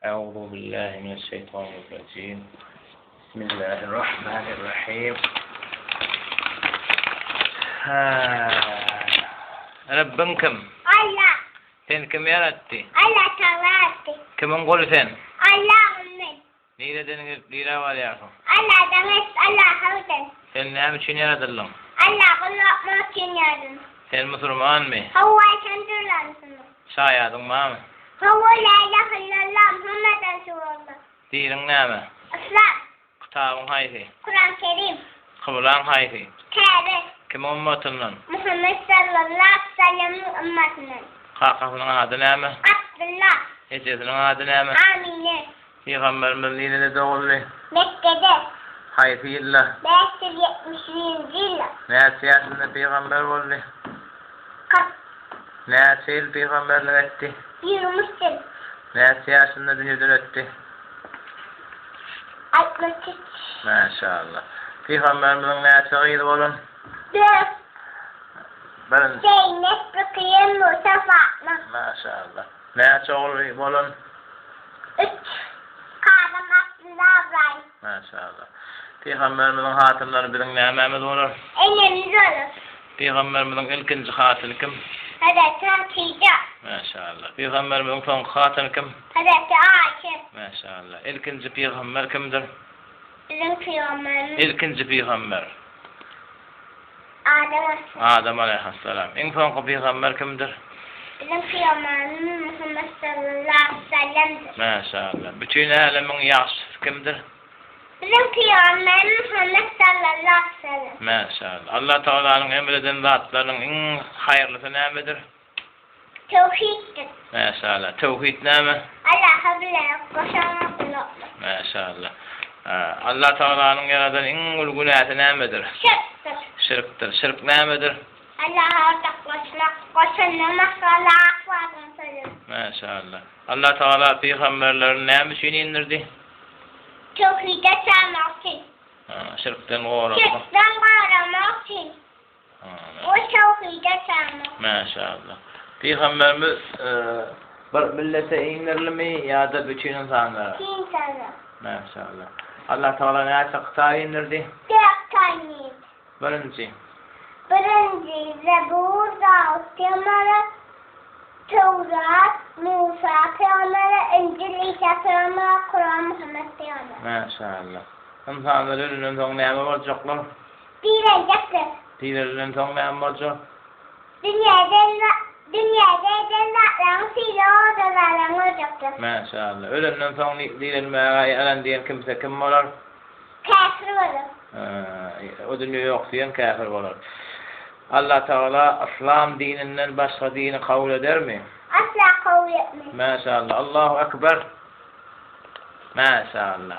أعوذ بالله من الشيطان الرجيم. بسم الله الرحمن الرحيم. ربنكم الله تنكم يا رتي الله تواتي كم نقول ثن الله من نيرة دين ديرة والياكم الله دمس الله هودن ثن نعم شنو يا دلهم الله قلنا ما كنيادن ثن مسلمان مي هو شندران شايا دم مام هو لا إله إلا الله محمد رسول الله ديرن نعمة إسلام كتاب هاي في قرآن كريم خبران هاي في كعبة كم أمتنا محمد صلى الله عليه وسلم أمتنا خاقفنا هذا نعمة عبد الله يجزنا هذا نعمة آمين في غمر من الليل لدولة مكة هاي في الله بس مشرين جيلا ناس ياسنا في غمر ولا قط ناس في غمر لغتي يرو مسلم ناس ياسنا دنيا دلتي أكملت ما شاء الله في غمر من الناس غير ولا ده بلن شيء نسبك يمو شفعنا ما شاء الله ناس غير ولا قادم عبد الله براي ما شاء الله في غمر من هاتنا بدن نعمة مدولا إن الزلف في غمر من الكنز خاتلكم هذا تاكيدا ما شاء الله في غمر من فوق خاتلكم هذا تعاشر ما شاء الله الكنز في غمر كم در إذن في يومين الكنز في غمر آدم آدم عليه السلام إن فوق في غمر كم در إذن في يومين محمد صلى الله عليه وسلم ما شاء الله بتوينا لمن يعص كم در إذن في يومين محمد صلى الله عليه وسلم ما شاء الله الله تعالى عن أمر دين ذات لنا إن خير لنا مدر توحيد ما شاء الله توحيد نعمة على حبل قشرة الله ما شاء الله الله تعالى عن أمر إن الجنات نعمة شرك نعمة الله تقوشنا قشنا مصلى أقوى سلم ما شاء الله الله تعالى في خمر لنا شنين نردي توحيد سامعتي شرك تنغورة شرك دمار موتي وتوحيد سامع ما شاء الله في خمر ملة إن الرمي يا ذا بتشين ثانا كين سنة ما شاء الله الله تعالى نعتق تاين نردي تاكاني برنجي برنجي زبور داود كمرة توراة موسى كمرة إنجيل عيسى كمرة قرآن محمد كمرة ما شاء الله هم ثانا لن ثong نعمة مرجق له تيرا جكر تير لن ثong نعمة مرجق دنيا دلنا لانسي لو دلنا مرجق ما شاء الله ولن ثong دير الماء ألان دير كم سكم مرر كافر ولا ودن يوقفين كافر ولد الله تعالى أسلام ديننا البشر دين قول درمي أصلا قوي ما شاء الله الله أكبر ما شاء الله